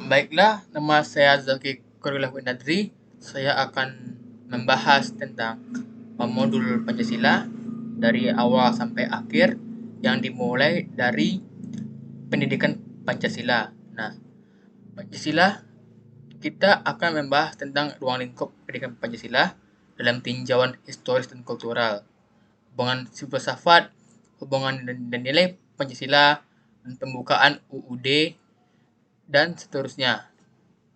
Baiklah, nama saya Zaki Kurullah Nadri. Saya akan membahas tentang modul Pancasila dari awal sampai akhir yang dimulai dari pendidikan Pancasila. Nah, Pancasila kita akan membahas tentang ruang lingkup pendidikan Pancasila dalam tinjauan historis dan kultural, hubungan filsafat, hubungan dan nilai Pancasila, dan pembukaan UUD, dan seterusnya.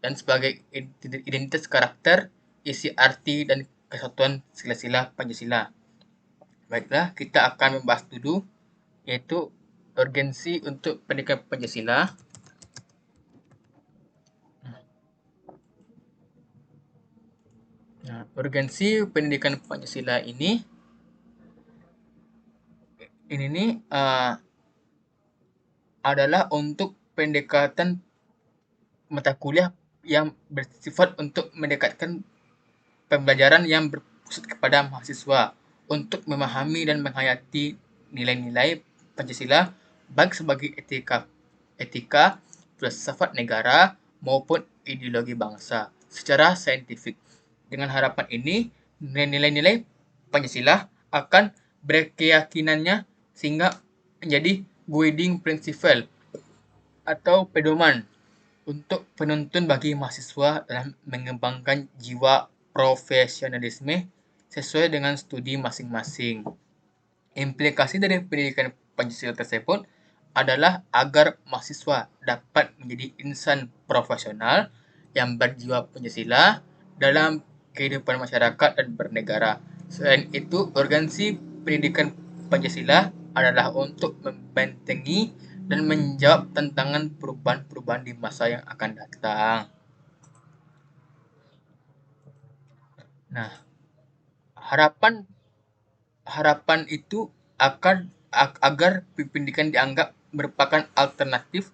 Dan sebagai identitas karakter, isi arti dan kesatuan sila-sila Pancasila. Baiklah, kita akan membahas dulu, yaitu urgensi untuk pendidikan Pancasila. Nah, urgensi pendidikan Pancasila ini nih adalah untuk pendekatan mata kuliah yang bersifat untuk mendekatkan pembelajaran yang berpusat kepada mahasiswa untuk memahami dan menghayati nilai-nilai Pancasila baik sebagai etika, filsafat negara maupun ideologi bangsa secara saintifik. Dengan harapan ini, nilai-nilai Pancasila akan berkeyakinannya sehingga menjadi guiding principle atau pedoman untuk penuntun bagi mahasiswa dalam mengembangkan jiwa profesionalisme sesuai dengan studi masing-masing. Implikasi dari pendidikan Pancasila tersebut adalah agar mahasiswa dapat menjadi insan profesional yang berjiwa Pancasila dalam kehidupan masyarakat dan bernegara. Selain itu, urgensi pendidikan Pancasila adalah untuk membentengi dan menjawab tantangan perubahan-perubahan di masa yang akan datang. Nah, harapan harapan itu agar pendidikan dianggap merupakan alternatif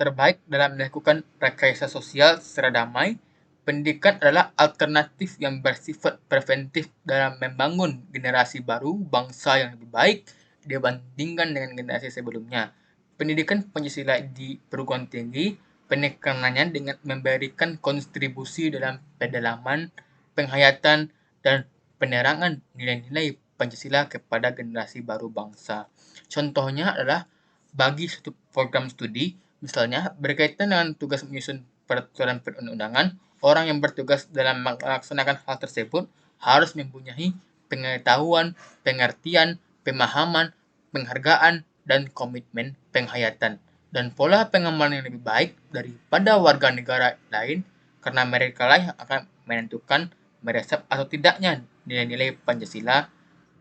terbaik dalam melakukan rekayasa sosial secara damai. Pendidikan adalah alternatif yang bersifat preventif dalam membangun generasi baru bangsa yang lebih baik dibandingkan dengan generasi sebelumnya. Pendidikan Pancasila di perguruan tinggi penekanannya dengan memberikan kontribusi dalam pedalaman, penghayatan, dan penerangan nilai-nilai Pancasila kepada generasi baru bangsa. Contohnya adalah bagi suatu program studi, misalnya berkaitan dengan tugas menyusun peraturan perundang-undangan, orang yang bertugas dalam melaksanakan hal tersebut harus mempunyai pengetahuan, pengertian, pemahaman, penghargaan, dan komitmen penghayatan dan pola pengamalan yang lebih baik daripada warga negara lain karena mereka lah yang akan menentukan meresap atau tidaknya nilai-nilai Pancasila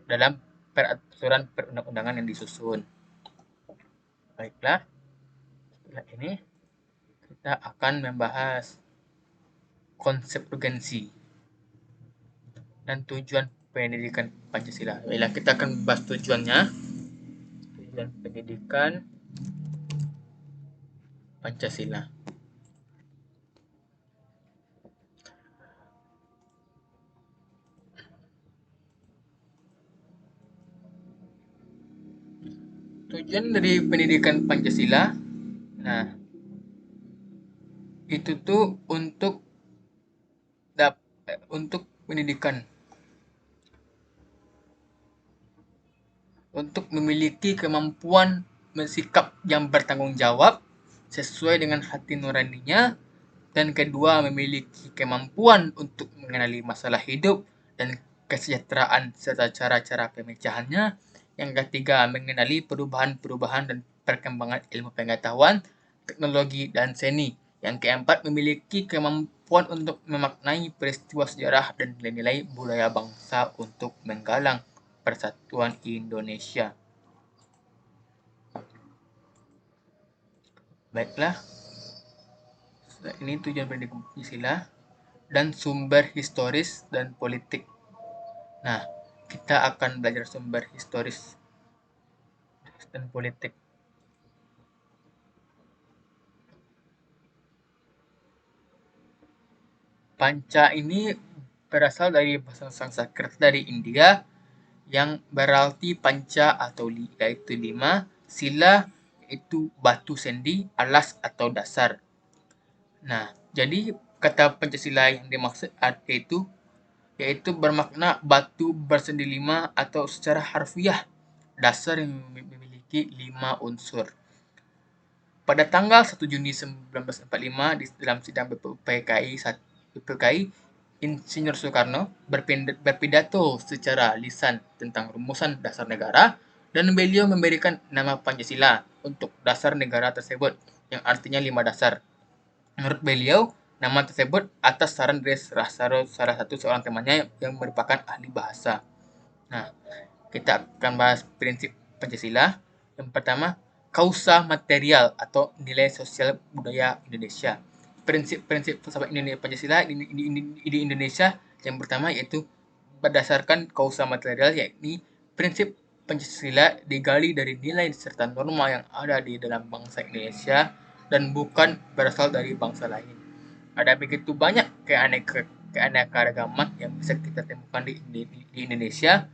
dalam peraturan perundang-undangan yang disusun. Baiklah, setelah ini kita akan membahas konsep urgensi dan tujuan pendidikan Pancasila. Baiklah, kita akan membahas tujuannya. Tujuan pendidikan Pancasila. Tujuan dari pendidikan Pancasila, nah, itu tuh untuk pendidikan, untuk memiliki kemampuan bersikap yang bertanggung jawab sesuai dengan hati nuraninya, dan kedua memiliki kemampuan untuk mengenali masalah hidup dan kesejahteraan serta cara-cara pemecahannya. Yang ketiga, mengenali perubahan-perubahan dan perkembangan ilmu pengetahuan, teknologi, dan seni. Yang keempat, memiliki kemampuan untuk memaknai peristiwa sejarah dan nilai-nilai budaya bangsa untuk menggalang persatuan Indonesia. Baiklah, ini tujuan pendidikan Pancasila dan sumber historis dan politik. Nah, kita akan belajar sumber historis dan politik. Panca ini berasal dari bahasa Sanskerta dari India yang berarti panca atau yaitu 5, sila itu batu sendi, alas atau dasar. Nah, jadi kata Pancasila yang dimaksud yaitu bermakna batu bersendi lima atau secara harfiah dasar yang memiliki 5 unsur. Pada tanggal 1 Juni 1945 dalam sidang BPUPKI, Insinyur Soekarno berpidato secara lisan tentang rumusan dasar negara dan beliau memberikan nama Pancasila untuk dasar negara tersebut yang artinya 5 dasar. Menurut beliau, nama tersebut atas saran dari salah satu seorang temannya yang merupakan ahli bahasa. Nah, kita akan bahas prinsip Pancasila. Yang pertama, kausa material atau nilai sosial budaya Indonesia. Prinsip-prinsip filsafat Pancasila di Indonesia yang pertama yaitu berdasarkan kausa material, yakni prinsip Pancasila digali dari nilai serta norma yang ada di dalam bangsa Indonesia dan bukan berasal dari bangsa lain. Ada begitu banyak keanekaragaman yang bisa kita temukan di Indonesia.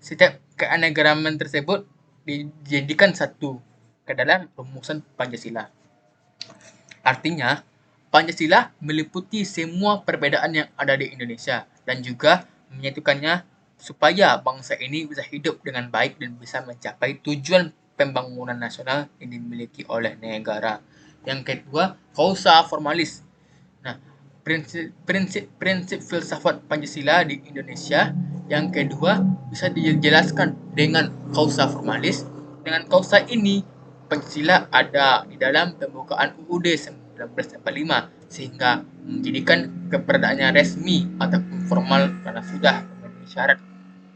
Setiap keanekaragaman tersebut dijadikan satu ke dalam rumusan Pancasila. Artinya, Pancasila meliputi semua perbedaan yang ada di Indonesia dan juga menyatukannya supaya bangsa ini bisa hidup dengan baik dan bisa mencapai tujuan pembangunan nasional yang dimiliki oleh negara. Yang kedua, kausa formalis. Nah, prinsip filsafat Pancasila di Indonesia yang kedua bisa dijelaskan dengan kausa formalis. Dengan kausa ini, Pancasila ada di dalam pembukaan UUD 1945 sehingga menjadikan keberadaannya resmi atau formal karena sudah memenuhi syarat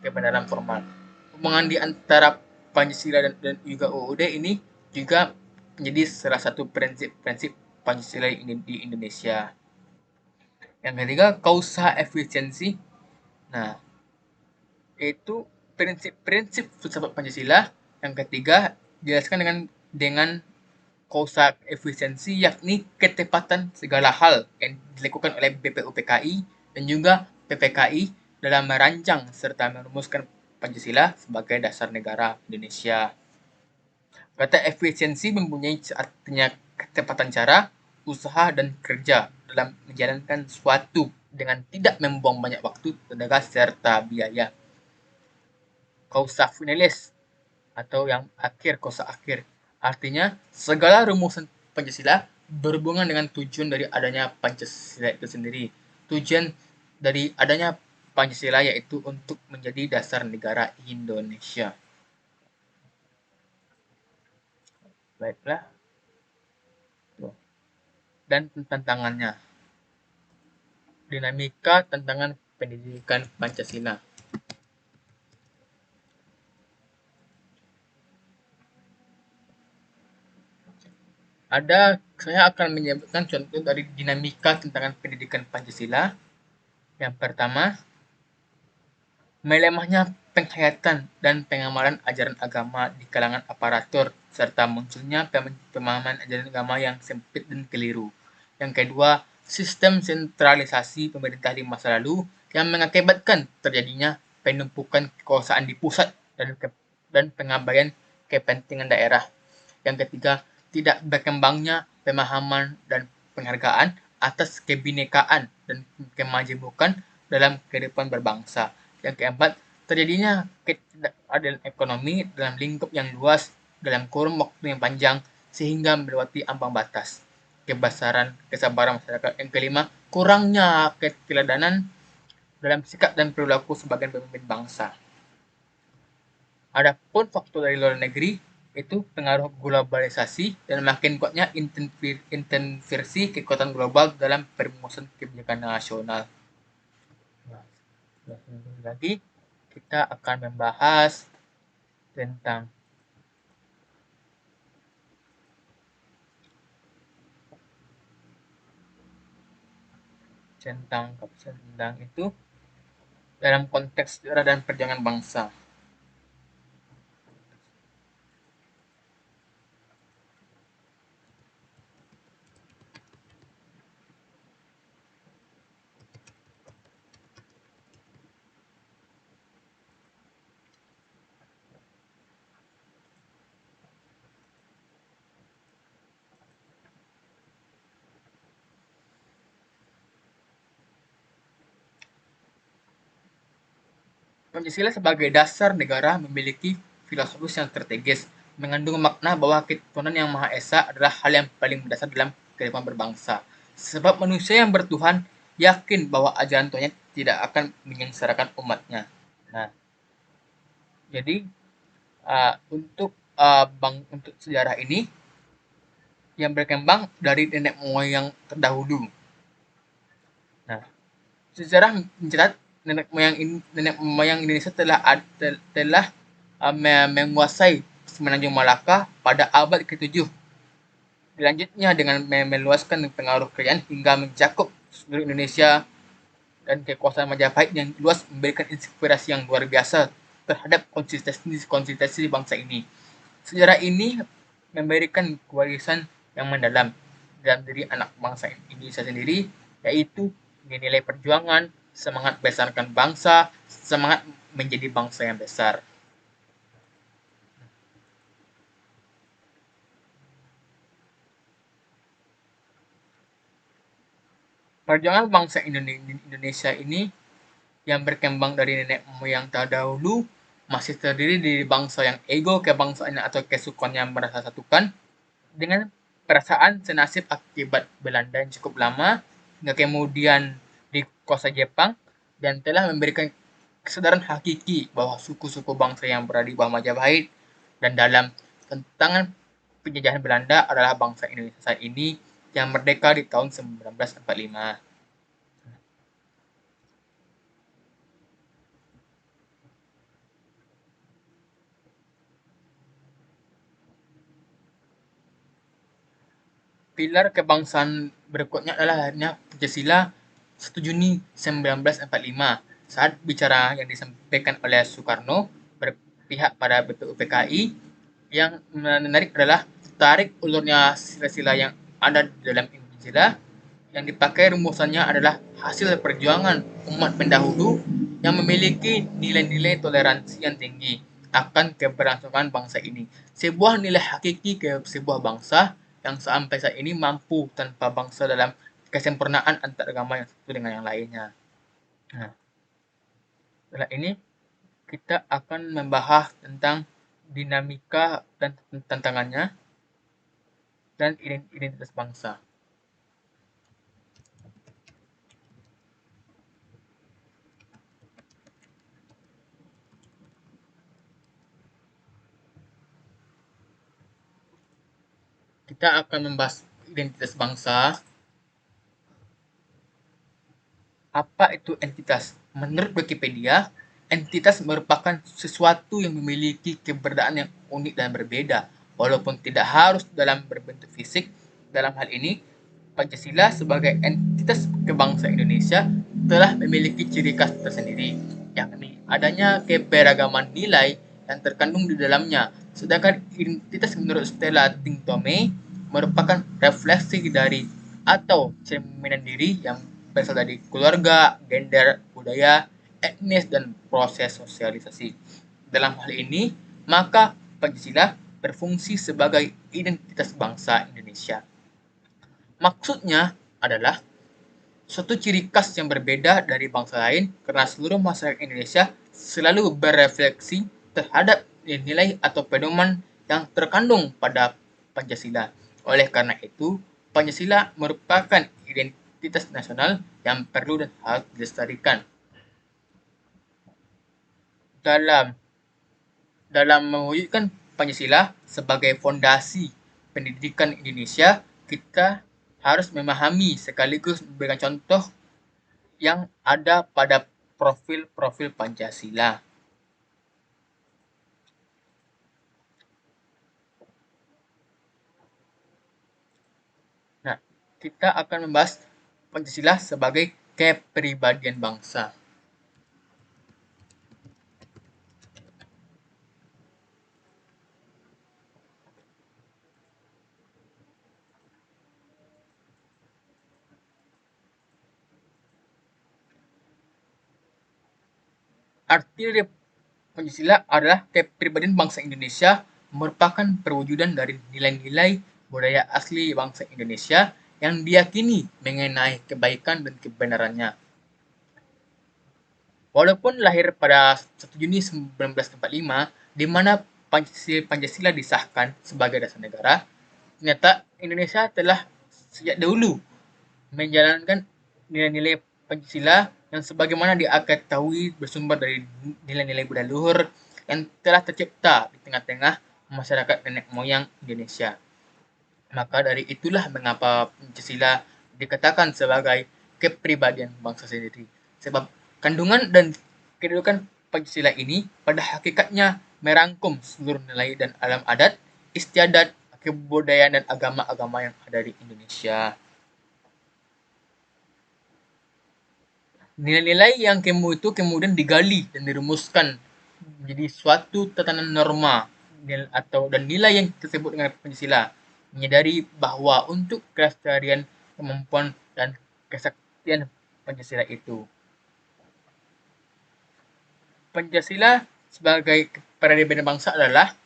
kebenaran formal. Hubungan di antara Pancasila dan juga UUD ini juga menjadi salah satu prinsip-prinsip Pancasila di Indonesia. Yang ketiga, kausa efisiensi. Nah, itu prinsip-prinsip filsafat Pancasila. Yang ketiga, dijelaskan dengan kausa efisiensi, yakni ketepatan segala hal yang dilakukan oleh BPUPKI dan juga PPKI dalam merancang serta merumuskan Pancasila sebagai dasar negara Indonesia. Kata efisiensi mempunyai artinya ketepatan cara, usaha, dan kerja dalam menjalankan suatu dengan tidak membuang banyak waktu, tenaga, serta biaya. Causa finalis atau yang akhir, causa akhir. Artinya, segala rumusan Pancasila berhubungan dengan tujuan dari adanya Pancasila itu sendiri. Tujuan dari adanya Pancasila yaitu untuk menjadi dasar negara Indonesia. Baiklah, dan tantangannya. Dinamika tantangan pendidikan Pancasila. Saya akan menyebutkan contoh dari dinamika tantangan pendidikan Pancasila. Yang pertama, melemahnya penghayatan dan pengamalan ajaran agama di kalangan aparatur, serta munculnya pemahaman ajaran agama yang sempit dan keliru. Yang kedua, sistem sentralisasi pemerintah di masa lalu yang mengakibatkan terjadinya penumpukan kekuasaan di pusat dan pengabaian kepentingan daerah. Yang ketiga, tidak berkembangnya pemahaman dan penghargaan atas kebinekaan dan kemajemukan dalam kehidupan berbangsa. Yang keempat, terjadinya ketidakadilan ekonomi dalam lingkup yang luas dalam kurun waktu yang panjang sehingga melewati ambang batas kesabaran masyarakat. Yang kelima, kurangnya keteladanan dalam sikap dan perilaku sebagian pemimpin bangsa. Adapun faktor dari luar negeri itu pengaruh globalisasi dan makin kuatnya intervensi kekuatan global dalam perumusan kebijakan nasional. Nah, lagi kita akan membahas tentang tentang itu dalam konteks sejarah dan perjuangan bangsa. Pancasila sebagai dasar negara memiliki filosofis yang strategis, mengandung makna bahwa ketuhanan yang Maha Esa adalah hal yang paling mendasar dalam kehidupan berbangsa. Sebab manusia yang bertuhan yakin bahwa ajaran Tuhannya tidak akan menyengsarakan umatnya. Nah, jadi untuk sejarah ini yang berkembang dari nenek moyang terdahulu. Nah, sejarah mencatat nenek moyang Indonesia telah menguasai Semenanjung Malaka pada abad ke-7. Selanjutnya dengan meluaskan pengaruh kerajaan hingga mencakup seluruh Indonesia dan kekuasaan Majapahit yang luas memberikan inspirasi yang luar biasa terhadap konsistensi bangsa ini. Sejarah ini memberikan warisan yang mendalam dalam diri anak bangsa Indonesia sendiri, yaitu nilai perjuangan, semangat besarkan bangsa, semangat menjadi bangsa yang besar. Perjuangan bangsa Indonesia ini yang berkembang dari nenek moyang terdahulu masih terdiri dari bangsa yang ego kebangsaannya atau kesukaannya merasa satukan dengan perasaan senasib akibat Belanda yang cukup lama hingga kemudian dikuasai Jepang dan telah memberikan kesadaran hakiki bahwa suku-suku bangsa yang berada di bawah Majapahit dan dalam tentangan penjajahan Belanda adalah bangsa Indonesia saat ini yang merdeka di tahun 1945. Pilar kebangsaan berikutnya adalah lahirnya Pancasila 1 Juni 1945. Saat bicara yang disampaikan oleh Soekarno berpihak pada BPUPKI, yang menarik adalah tarik ulurnya sila-sila yang ada di dalam Pancasila yang dipakai rumusannya adalah hasil perjuangan umat pendahulu yang memiliki nilai-nilai toleransi yang tinggi akan keberlangsungan bangsa ini. Sebuah nilai hakiki ke sebuah bangsa yang sampai saat ini mampu tanpa bangsa dalam kesempurnaan antar agama yang satu dengan yang lainnya. Nah, setelah ini kita akan membahas tentang dinamika dan tantangannya dan identitas bangsa. Kita akan membahas identitas bangsa. Apa itu entitas? Menurut Wikipedia, entitas merupakan sesuatu yang memiliki keberadaan yang unik dan berbeda, walaupun tidak harus dalam berbentuk fisik. Dalam hal ini, Pancasila sebagai entitas kebangsaan Indonesia telah memiliki ciri khas tersendiri, yakni adanya keberagaman nilai yang terkandung di dalamnya. Sedangkan identitas menurut Stella Tingtome merupakan refleksi dari atau cerminan diri yang berasal dari keluarga, gender, budaya, etnis, dan proses sosialisasi. Dalam hal ini, maka Pancasila berfungsi sebagai identitas bangsa Indonesia. Maksudnya adalah suatu ciri khas yang berbeda dari bangsa lain karena seluruh masyarakat Indonesia selalu berefleksi terhadap nilai atau pedoman yang terkandung pada Pancasila. Oleh karena itu, Pancasila merupakan identitas nasional yang perlu dan harus dilestarikan. Dalam dalam mewujudkan Pancasila sebagai fondasi pendidikan Indonesia, kita harus memahami sekaligus memberikan contoh yang ada pada profil-profil Pancasila. Nah, kita akan membahas Pancasila sebagai kepribadian bangsa. Arti dari Pancasila adalah kepribadian bangsa Indonesia merupakan perwujudan dari nilai-nilai budaya asli bangsa Indonesia yang diyakini mengenai kebaikan dan kebenarannya. Walaupun lahir pada 1 Juni 1945, di mana Pancasila disahkan sebagai dasar negara, ternyata Indonesia telah sejak dahulu menjalankan nilai-nilai Pancasila yang sebagaimana dia ketahui bersumber dari nilai-nilai budaya luhur yang telah tercipta di tengah-tengah masyarakat nenek moyang Indonesia. Maka dari itulah mengapa Pancasila dikatakan sebagai kepribadian bangsa sendiri. Sebab kandungan dan kedudukan Pancasila ini pada hakikatnya merangkum seluruh nilai dan alam adat, istiadat, kebudayaan dan agama-agama yang ada di Indonesia. Nilai-nilai yang itu kemudian digali dan dirumuskan menjadi suatu tatanan norma atau dan nilai yang tersebut dengan Pancasila, menyadari bahwa untuk kelestarian, kemampuan dan kesaktian Pancasila itu, Pancasila sebagai peradaban bangsa adalah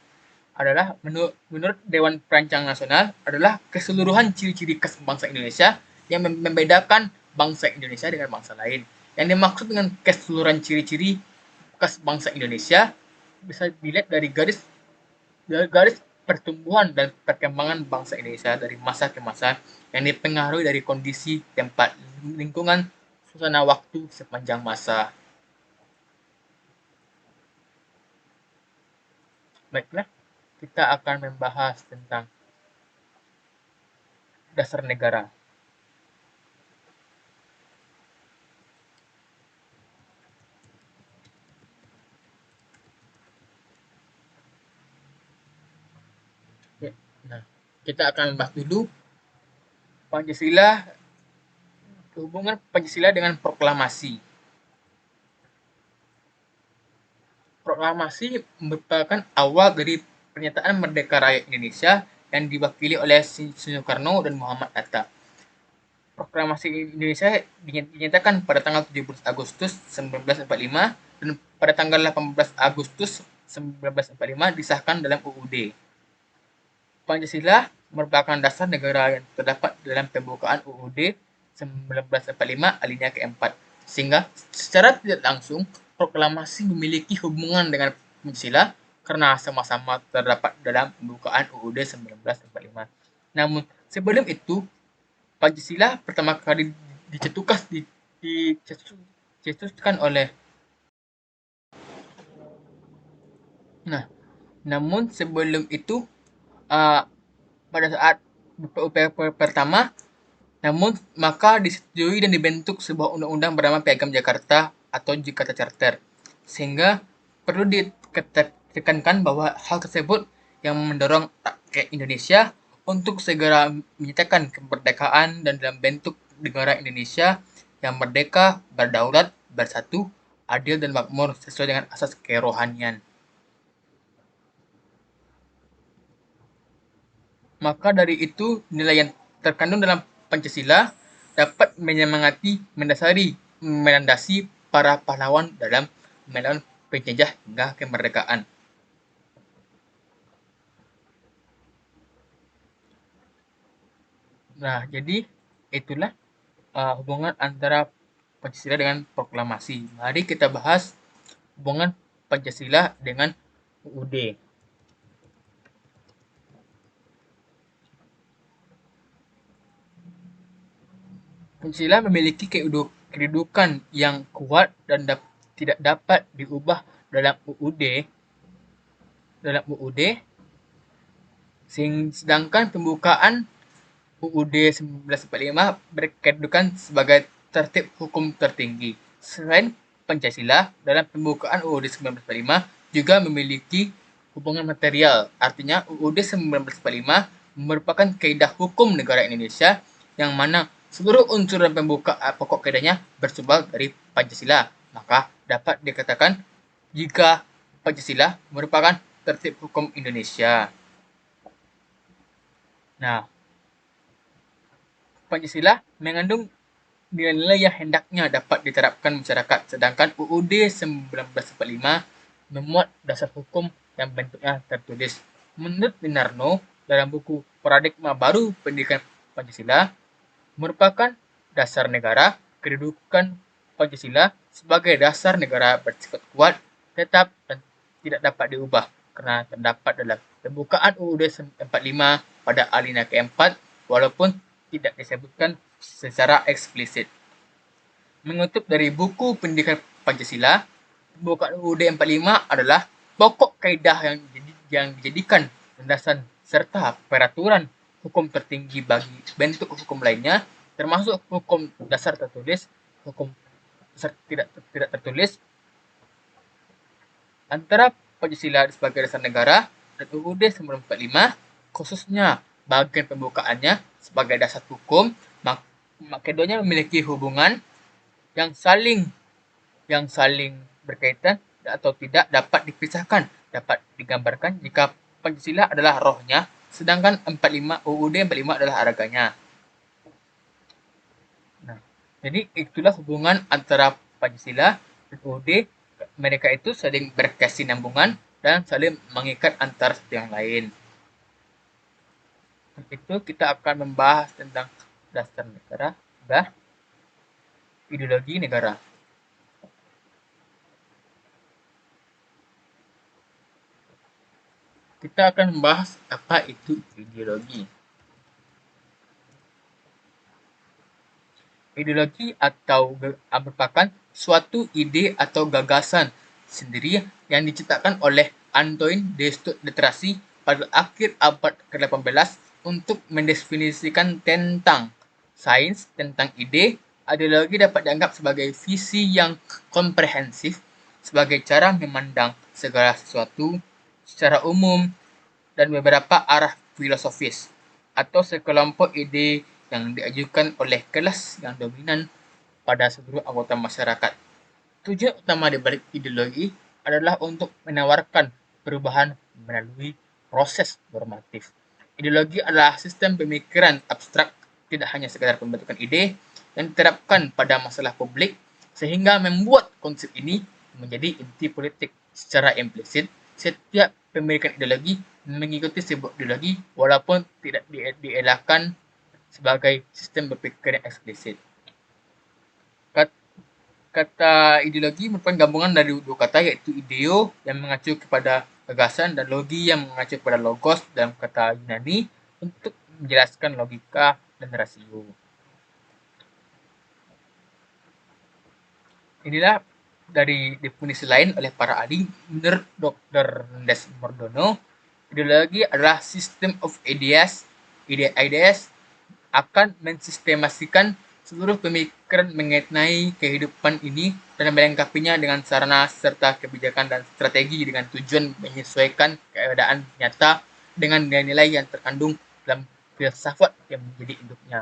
menurut Dewan Perancang Nasional adalah keseluruhan ciri-ciri khas bangsa Indonesia yang membedakan bangsa Indonesia dengan bangsa lain. Yang dimaksud dengan keseluruhan ciri-ciri khas bangsa Indonesia bisa dilihat dari garis pertumbuhan dan perkembangan bangsa Indonesia dari masa ke masa yang dipengaruhi dari kondisi, tempat, lingkungan, suasana waktu sepanjang masa. Baiklah, kita akan membahas tentang dasar negara. Nah, kita akan membahas dulu Pancasila, hubungan Pancasila dengan proklamasi. Proklamasi merupakan awal dari pernyataan merdeka rakyat Indonesia yang diwakili oleh Soekarno dan Muhammad Hatta. Proklamasi Indonesia dinyatakan pada tanggal 17 Agustus 1945 dan pada tanggal 18 Agustus 1945 disahkan dalam UUD. Pancasila merupakan dasar negara yang terdapat dalam pembukaan UUD 1945 alinea keempat, sehingga secara tidak langsung proklamasi memiliki hubungan dengan Pancasila karena sama-sama terdapat dalam pembukaan UUD 1945. Namun sebelum itu, Pancasila pertama kali dicetuskan oleh Nah, namun sebelum itu, uh, pada saat pertama, namun maka disetujui dan dibentuk sebuah undang-undang bernama Piagam Jakarta atau Jakarta Charter, sehingga perlu ditekankan bahwa hal tersebut yang mendorong rakyat Indonesia untuk segera menyatakan kemerdekaan dan dalam bentuk negara Indonesia yang merdeka, berdaulat, bersatu, adil dan makmur sesuai dengan asas kerohanian. Maka dari itu, nilai yang terkandung dalam Pancasila dapat menyemangati, melandasi para pahlawan dalam melawan penjajah hingga kemerdekaan. Nah, jadi itulah hubungan antara Pancasila dengan proklamasi. Mari kita bahas hubungan Pancasila dengan UUD. Pancasila memiliki kedudukan yang kuat dan tidak dapat diubah dalam UUD sedangkan pembukaan UUD 1945 berkedudukan sebagai tertib hukum tertinggi. Selain Pancasila, dalam pembukaan UUD 1945 juga memiliki hubungan material. Artinya UUD 1945 merupakan kaidah hukum negara Indonesia yang mana seluruh unsur dan pokok kaidahnya bersumber dari Pancasila. Maka dapat dikatakan jika Pancasila merupakan tertib hukum Indonesia. Nah, Pancasila mengandung nilai-nilai yang hendaknya dapat diterapkan masyarakat, sedangkan UUD 1945 memuat dasar hukum yang bentuknya tertulis. Menurut Winarno, dalam buku Paradigma Baru Pendidikan Pancasila, merupakan dasar negara, kedudukan Pancasila sebagai dasar negara bersifat kuat, tetap dan tidak dapat diubah karena terdapat dalam pembukaan UUD 45 pada alinea keempat walaupun tidak disebutkan secara eksplisit. Mengutip dari buku Pendidikan Pancasila, pembukaan UUD 45 adalah pokok kaidah yang dijadikan landasan serta peraturan hukum tertinggi bagi bentuk hukum lainnya, termasuk hukum dasar tertulis, hukum dasar tidak tertulis, antara Pancasila sebagai dasar negara dan UUD 1945, khususnya bagian pembukaannya sebagai dasar hukum, keduanya memiliki hubungan yang saling berkaitan atau tidak dapat dipisahkan, dapat digambarkan jika Pancasila adalah rohnya, sedangkan UUD 45 adalah araganya. Nah, jadi itulah hubungan antara Pancasila dan UUD. Mereka itu saling berkesinambungan dan saling mengikat antara satu yang lain. Itu kita akan membahas tentang dasar negara dan ideologi negara. Kita akan membahas apa itu ideologi. Ideologi merupakan suatu ide atau gagasan sendiri yang diciptakan oleh Antoine de Tracy pada akhir abad ke-18 untuk mendefinisikan tentang sains tentang ide. Ideologi dapat dianggap sebagai visi yang komprehensif, sebagai cara memandang segala sesuatu secara umum dan beberapa arah filosofis, atau sekelompok ide yang diajukan oleh kelas yang dominan pada seluruh anggota masyarakat. Tujuan utama di balik ideologi adalah untuk menawarkan perubahan melalui proses normatif. Ideologi adalah sistem pemikiran abstrak, tidak hanya sekedar pembentukan ide, yang diterapkan pada masalah publik, sehingga membuat konsep ini menjadi inti politik. Secara implisit, setiap pemilikan ideologi mengikuti sebuah ideologi walaupun tidak dielakkan sebagai sistem berpikir yang eksplisit. Kata ideologi merupakan gabungan dari dua kata, yaitu ideo yang mengacu kepada gagasan dan logi yang mengacu kepada logos dalam kata Yunani untuk menjelaskan logika dan rasio. Inilah dari definisi lain oleh para ahli. Menurut Dr. Desmordono, ideologi adalah system of ideas akan mensistemasikan seluruh pemikiran mengenai kehidupan ini dan melengkapinya dengan sarana serta kebijakan dan strategi dengan tujuan menyesuaikan keadaan nyata dengan nilai-nilai yang terkandung dalam filsafat yang menjadi induknya.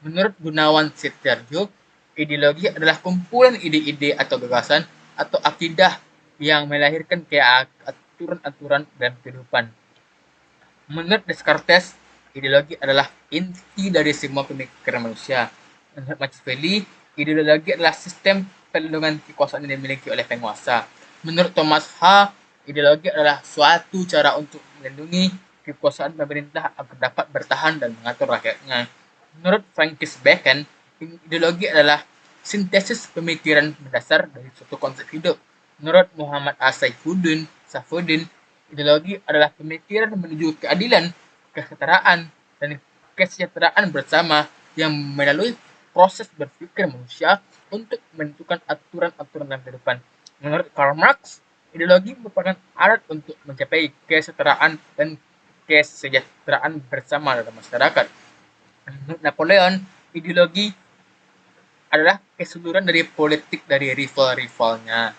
Menurut Gunawan Setiarjo, ideologi adalah kumpulan ide-ide atau gagasan atau akidah yang melahirkan aturan-aturan dalam kehidupan. Menurut Descartes, ideologi adalah inti dari semua pemikiran manusia. Menurut Machiavelli, ideologi adalah sistem perlindungan kekuasaan yang dimiliki oleh penguasa. Menurut Thomas H., ideologi adalah suatu cara untuk melindungi kekuasaan pemerintah agar dapat bertahan dan mengatur rakyatnya. Menurut Francis Bacon, ideologi adalah sintesis pemikiran mendasar dari suatu konsep hidup. Menurut Muhammad A. Saifuddin, ideologi adalah pemikiran menuju keadilan, kesetaraan, dan kesejahteraan bersama yang melalui proses berpikir manusia untuk menentukan aturan-aturan dalam kehidupan. Menurut Karl Marx, ideologi merupakan alat untuk mencapai kesetaraan dan kesejahteraan bersama dalam masyarakat. Menurut Napoleon, ideologi adalah keseluruhan dari politik dari rival-rivalnya.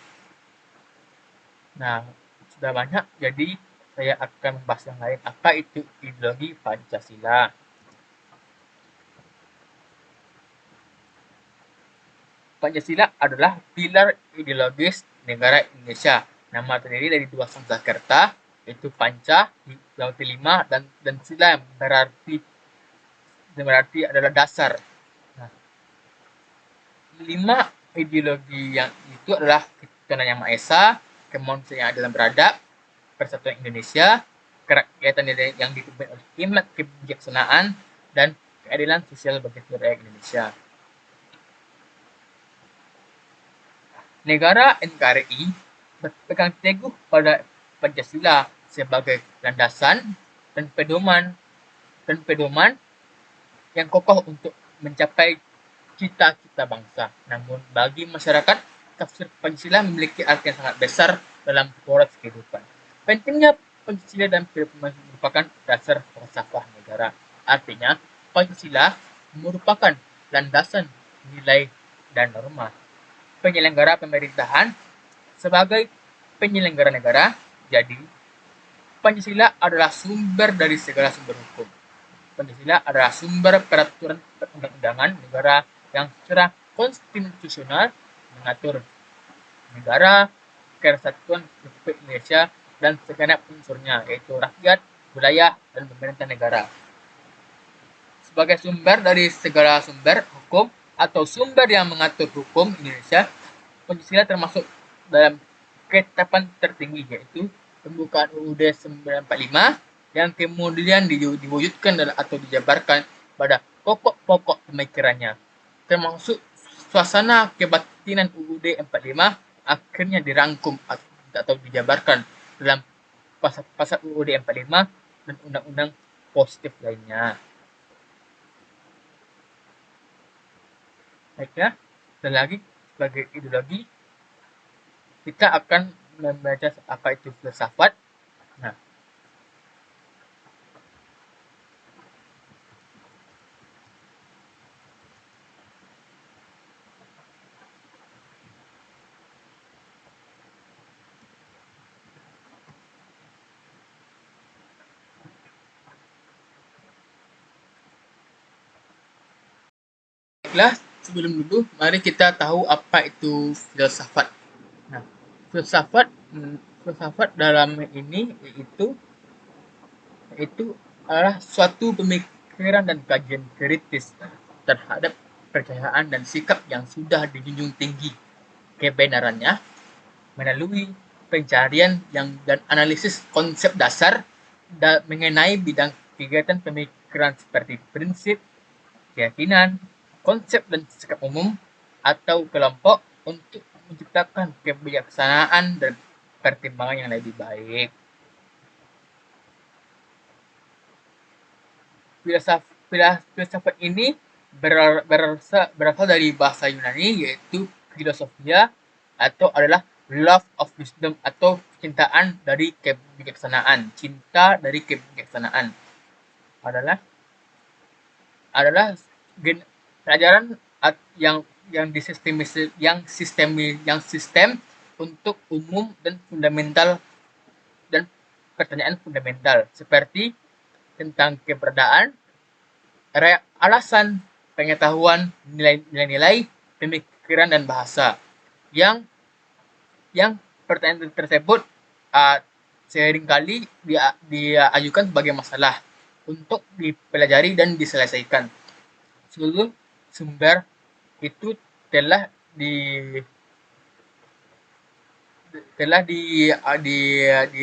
Nah, sudah banyak, jadi saya akan membahas yang lain. Apa itu ideologi Pancasila? Pancasila adalah pilar ideologis negara Indonesia. Nama terdiri dari dua Sanskerta, yaitu Panca, berarti 5, dan Sila yang berarti adalah dasar. Nah, 5 ideologi yang itu adalah ketuhanan yang Maha Esa, kemanusiaan yang adil dan beradab, persatuan Indonesia, kerakyatan yang dipimpin oleh hikmat kebijaksanaan, dan keadilan sosial bagi rakyat Indonesia. Negara NKRI berpegang teguh pada Pancasila sebagai landasan dan pedoman yang kokoh untuk mencapai cita-cita bangsa. Namun bagi masyarakat, tafsir Pancasila memiliki arti yang sangat besar dalam poros kehidupan. Pentingnya Pancasila dan merupakan dasar falsafah negara. Artinya, Pancasila merupakan landasan nilai dan norma penyelenggara pemerintahan sebagai penyelenggara negara. Jadi, Pancasila adalah sumber dari segala sumber hukum. Pancasila adalah sumber peraturan perundang-undangan negara yang secara konstitusional mengatur negara, kesatuan Republik Indonesia, dan segenap unsurnya, yaitu rakyat, wilayah, dan pemerintah negara. Sebagai sumber dari segala sumber hukum atau sumber yang mengatur hukum Indonesia, Pancasila termasuk dalam ketetapan tertinggi, yaitu pembukaan UUD 1945 yang kemudian diwujudkan atau dijabarkan pada pokok-pokok pemikirannya, termasuk suasana kebatinan UUD 45 akhirnya dirangkum atau dijabarkan dalam pasal-pasal UUD 45 dan undang-undang positif lainnya. Baiklah, dan lagi sebagai ideologi kita akan membaca apa itu filsafat. Nah, baiklah, sebelum dulu mari kita tahu apa itu filsafat. Nah, filsafat filsafat dalam ini yaitu adalah suatu pemikiran dan kajian kritis terhadap percayaan dan sikap yang sudah dijunjung tinggi kebenarannya melalui pencarian dan analisis konsep dasar mengenai bidang kegiatan pemikiran seperti prinsip, keyakinan, konsep dan sikap umum atau kelompok untuk menciptakan kebijaksanaan dan pertimbangan yang lebih baik. Filsafat ini berasal dari bahasa Yunani, yaitu filosofia, atau adalah love of wisdom atau cintaan dari kebijaksanaan. Cinta dari kebijaksanaan adalah adalah pelajaran yang sistem untuk umum dan fundamental dan pertanyaan fundamental seperti tentang keberadaan, alasan, pengetahuan, nilai-nilai, pemikiran dan bahasa. Yang pertanyaan tersebut seringkali diajukan sebagai masalah untuk dipelajari dan diselesaikan. Seluruh sumber itu telah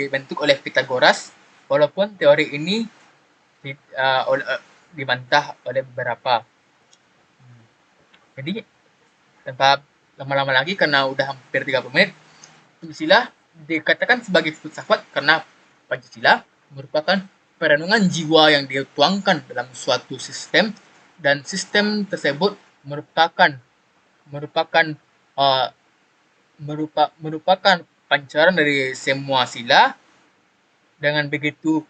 dibentuk oleh Pythagoras, walaupun teori ini dibantah oleh beberapa. Jadi tanpa lama-lama lagi, karena udah hampir 30 menit, Pancasila dikatakan sebagai filsafat karena Pancasila merupakan perenungan jiwa yang dituangkan dalam suatu sistem, dan sistem tersebut merupakan pancaran dari semua sila. Dengan begitu,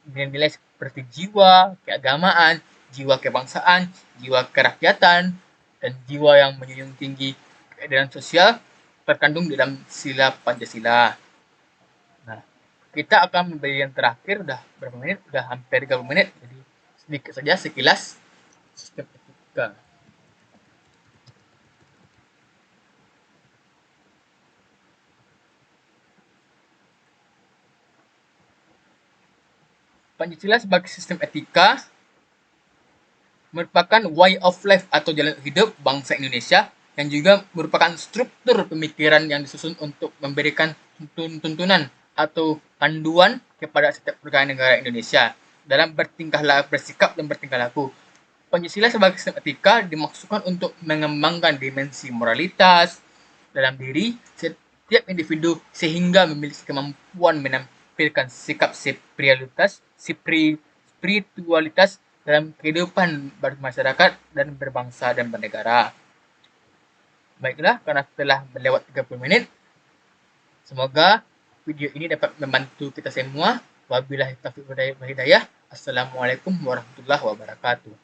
nilai-nilai seperti jiwa keagamaan, jiwa kebangsaan, jiwa kerakyatan, dan jiwa yang menjunjung tinggi keadilan sosial terkandung dalam sila Pancasila. Nah, kita akan memberi yang terakhir, udah berapa menit? Udah hampir 30 menit. Jadi sedikit saja sekilas sistem etika. Pancasila sebagai sistem etika merupakan way of life atau jalan hidup bangsa Indonesia, yang juga merupakan struktur pemikiran yang disusun untuk memberikan tuntunan atau panduan kepada setiap warga negara Indonesia dalam bersikap dan bertingkah laku. Pancasila sebagai sistem etika dimaksudkan untuk mengembangkan dimensi moralitas, dalam diri setiap individu sehingga memiliki kemampuan menampilkan sikap spiritualitas dalam kehidupan bermasyarakat dan berbangsa dan bernegara. Baiklah, karena telah melewat 30 menit, semoga video ini dapat membantu kita semua. Wabillahi taufiq wal hidayah. Assalamualaikum warahmatullahi wabarakatuh.